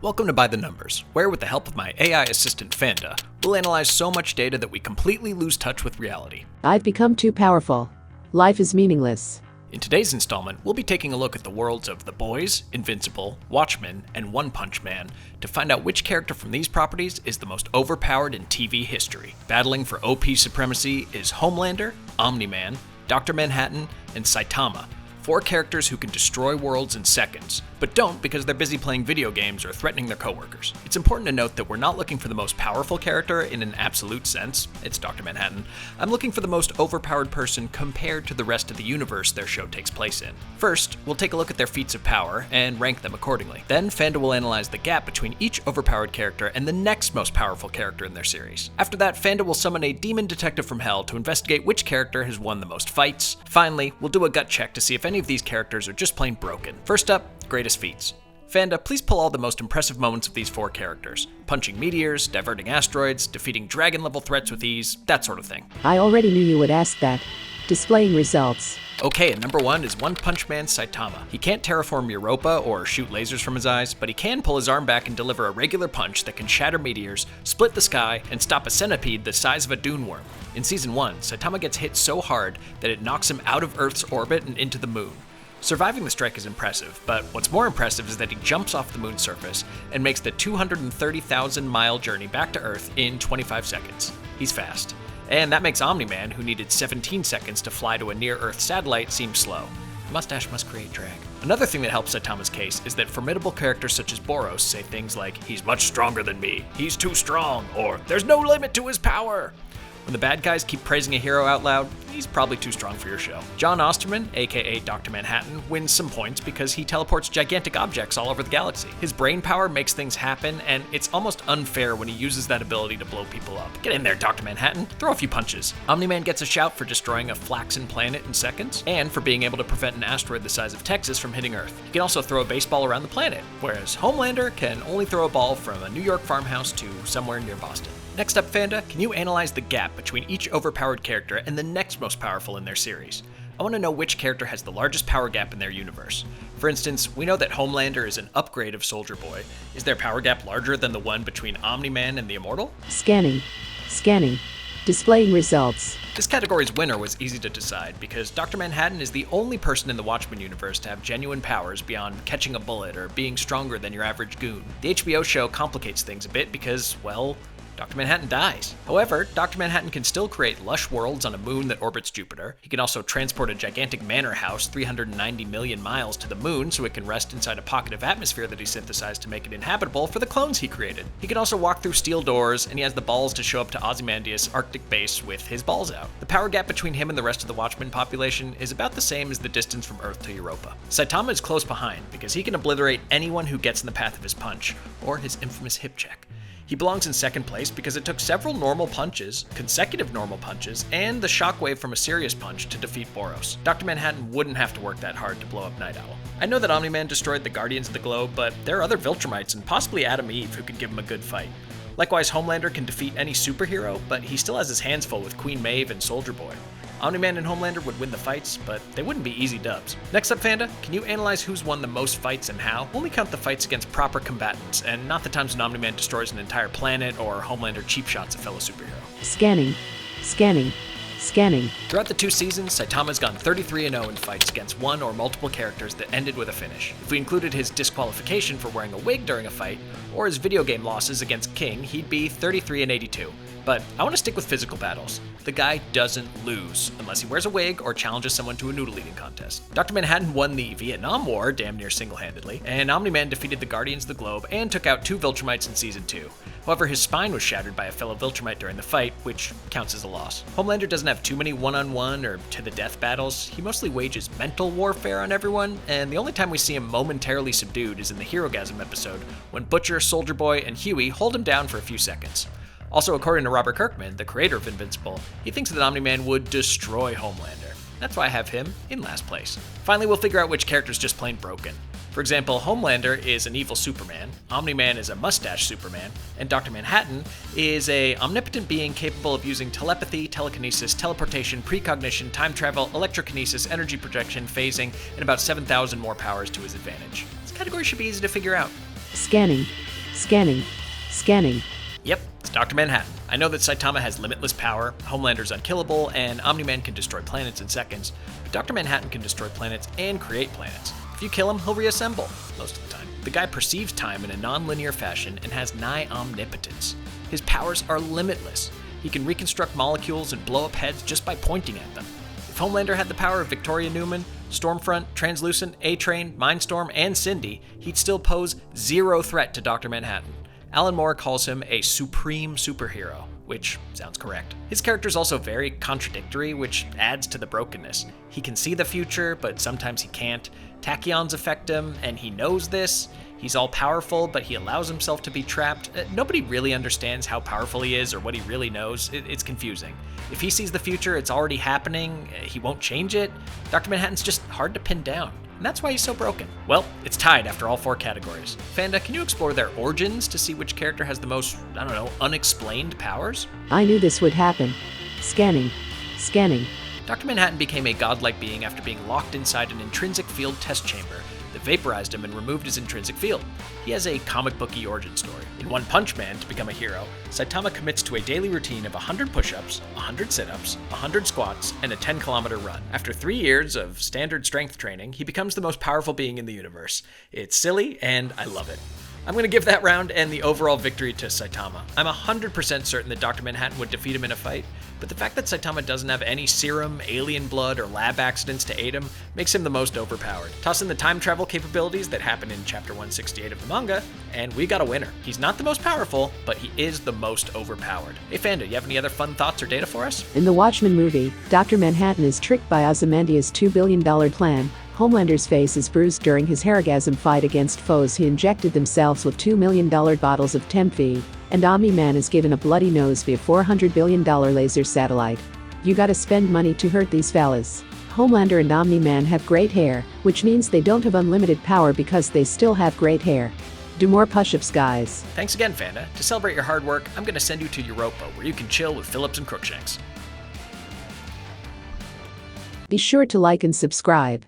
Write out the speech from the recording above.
Welcome to By the Numbers, where with the help of my AI Assistant Fanda, we'll analyze so much data that we completely lose touch with reality. I've become too powerful. Life is meaningless. In today's installment, we'll be taking a look at the worlds of The Boys, Invincible, Watchmen, and One Punch Man to find out which character from these properties is the most overpowered in TV history. Battling for OP supremacy is Homelander, Omni-Man, Dr. Manhattan, and Saitama. 4 characters who can destroy worlds in seconds, but don't because they're busy playing video games or threatening their coworkers. It's important to note that we're not looking for the most powerful character in an absolute sense, it's Dr. Manhattan. I'm looking for the most overpowered person compared to the rest of the universe their show takes place in. First, we'll take a look at their feats of power and rank them accordingly. Then Fanda will analyze the gap between each overpowered character and the next most powerful character in their series. After that, Fanda will summon a demon detective from hell to investigate which character has won the most fights. Finally, we'll do a gut check to see if any of these characters are just plain broken. First up, greatest feats. Fanda, please pull all the most impressive moments of these 4 characters. Punching meteors, diverting asteroids, defeating dragon-level threats with ease, that sort of thing. I already knew you would ask that. Displaying results. Okay, and number 1 is One Punch Man Saitama. He can't terraform Europa or shoot lasers from his eyes, but he can pull his arm back and deliver a regular punch that can shatter meteors, split the sky, and stop a centipede the size of a dune worm. In Season 1, Saitama gets hit so hard that it knocks him out of Earth's orbit and into the moon. Surviving the strike is impressive, but what's more impressive is that he jumps off the moon's surface and makes the 230,000-mile journey back to Earth in 25 seconds. He's fast. And that makes Omni-Man, who needed 17 seconds to fly to a near-Earth satellite, seem slow. Mustache must create drag. Another thing that helps Saitama's case is that formidable characters such as Boros say things like, "He's much stronger than me," "He's too strong," or "There's no limit to his power." When the bad guys keep praising a hero out loud, he's probably too strong for your show. John Osterman, aka Dr. Manhattan, wins some points because he teleports gigantic objects all over the galaxy. His brain power makes things happen, and it's almost unfair when he uses that ability to blow people up. Get in there, Dr. Manhattan. Throw a few punches. Omni-Man gets a shout for destroying a flaxen planet in seconds, and for being able to prevent an asteroid the size of Texas from hitting Earth. He can also throw a baseball around the planet, whereas Homelander can only throw a ball from a New York farmhouse to somewhere near Boston. Next up, Fanda, can you analyze the gap between each overpowered character and the next most powerful in their series? I want to know which character has the largest power gap in their universe. For instance, we know that Homelander is an upgrade of Soldier Boy. Is their power gap larger than the one between Omni-Man and the Immortal? Scanning. Displaying results. This category's winner was easy to decide because Dr. Manhattan is the only person in the Watchmen universe to have genuine powers beyond catching a bullet or being stronger than your average goon. The HBO show complicates things a bit because, well, Dr. Manhattan dies. However, Dr. Manhattan can still create lush worlds on a moon that orbits Jupiter. He can also transport a gigantic manor house 390 million miles to the moon so it can rest inside a pocket of atmosphere that he synthesized to make it inhabitable for the clones he created. He can also walk through steel doors, and he has the balls to show up to Ozymandias' Arctic base with his balls out. The power gap between him and the rest of the Watchmen population is about the same as the distance from Earth to Europa. Saitama is close behind because he can obliterate anyone who gets in the path of his punch, or his infamous hip check. He belongs in second place because it took several consecutive normal punches, and the shockwave from a serious punch to defeat Boros. Dr. Manhattan wouldn't have to work that hard to blow up Night Owl. I know that Omni-Man destroyed the Guardians of the Globe, but there are other Viltrumites and possibly Adam Eve who could give him a good fight. Likewise, Homelander can defeat any superhero, but he still has his hands full with Queen Maeve and Soldier Boy. Omni-Man and Homelander would win the fights, but they wouldn't be easy dubs. Next up, Fanda, can you analyze who's won the most fights and how? Only count the fights against proper combatants, and not the times when Omni-Man destroys an entire planet or Homelander cheap shots a fellow superhero. Scanning. Throughout the 2 seasons, Saitama's gone 33-0 in fights against one or multiple characters that ended with a finish. If we included his disqualification for wearing a wig during a fight, or his video game losses against King, he'd be 33-82. But I want to stick with physical battles. The guy doesn't lose unless he wears a wig or challenges someone to a noodle eating contest. Dr. Manhattan won the Vietnam War damn near single-handedly, and Omni-Man defeated the Guardians of the Globe and took out 2 Viltrumites in Season 2. However, his spine was shattered by a fellow Viltrumite during the fight, which counts as a loss. Homelander doesn't have too many one-on-one or to-the-death battles. He mostly wages mental warfare on everyone, and the only time we see him momentarily subdued is in the Herogasm episode, when Butcher, Soldier Boy, and Huey hold him down for a few seconds. Also, according to Robert Kirkman, the creator of Invincible, he thinks that Omni-Man would destroy Homelander. That's why I have him in last place. Finally, we'll figure out which character's just plain broken. For example, Homelander is an evil Superman, Omni-Man is a mustache Superman, and Dr. Manhattan is an omnipotent being capable of using telepathy, telekinesis, teleportation, precognition, time travel, electrokinesis, energy projection, phasing, and about 7,000 more powers to his advantage. This category should be easy to figure out. Scanning. Scanning. Scanning. Yep, it's Dr. Manhattan. I know that Saitama has limitless power, Homelander's unkillable, and Omni-Man can destroy planets in seconds, but Dr. Manhattan can destroy planets and create planets. If you kill him, he'll reassemble, most of the time. The guy perceives time in a non-linear fashion and has nigh omnipotence. His powers are limitless. He can reconstruct molecules and blow up heads just by pointing at them. If Homelander had the power of Victoria Newman, Stormfront, Translucent, A-Train, Mindstorm, and Cindy, he'd still pose zero threat to Dr. Manhattan. Alan Moore calls him a supreme superhero, which sounds correct. His character is also very contradictory, which adds to the brokenness. He can see the future, but sometimes he can't. Tachyons affect him, and he knows this. He's all-powerful, but he allows himself to be trapped. Nobody really understands how powerful he is or what he really knows. It's confusing. If he sees the future, it's already happening. He won't change it. Dr. Manhattan's just hard to pin down. And that's why he's so broken. Well, it's tied after all 4 categories. Fanda, can you explore their origins to see which character has the most, unexplained powers? I knew this would happen. Scanning. Scanning. Dr. Manhattan became a godlike being after being locked inside an intrinsic field test chamber that vaporized him and removed his intrinsic field. He has a comic booky origin story. In One Punch Man, to become a hero, Saitama commits to a daily routine of 100 push-ups, 100 sit-ups, 100 squats, and a 10-kilometer run. After 3 years of standard strength training, he becomes the most powerful being in the universe. It's silly, and I love it. I'm going to give that round and the overall victory to Saitama. I'm 100% certain that Dr. Manhattan would defeat him in a fight, but the fact that Saitama doesn't have any serum, alien blood, or lab accidents to aid him makes him the most overpowered. Toss in the time travel capabilities that happen in Chapter 168 of the manga, and we got a winner. He's not the most powerful, but he is the most overpowered. Hey Fanda, you have any other fun thoughts or data for us? In the Watchmen movie, Dr. Manhattan is tricked by Ozymandias' $2 billion plan. Homelander's face is bruised during his Harrigasm fight against foes he injected themselves with $2 million bottles of Temp-V, and Omni-Man is given a bloody nose via $400 billion laser satellite. You gotta spend money to hurt these fellas. Homelander and Omni-Man have great hair, which means they don't have unlimited power because they still have great hair. Do more push-ups, guys. Thanks again, Fanda. To celebrate your hard work, I'm gonna send you to Europa, where you can chill with Phillips and Crookshanks. Be sure to like and subscribe.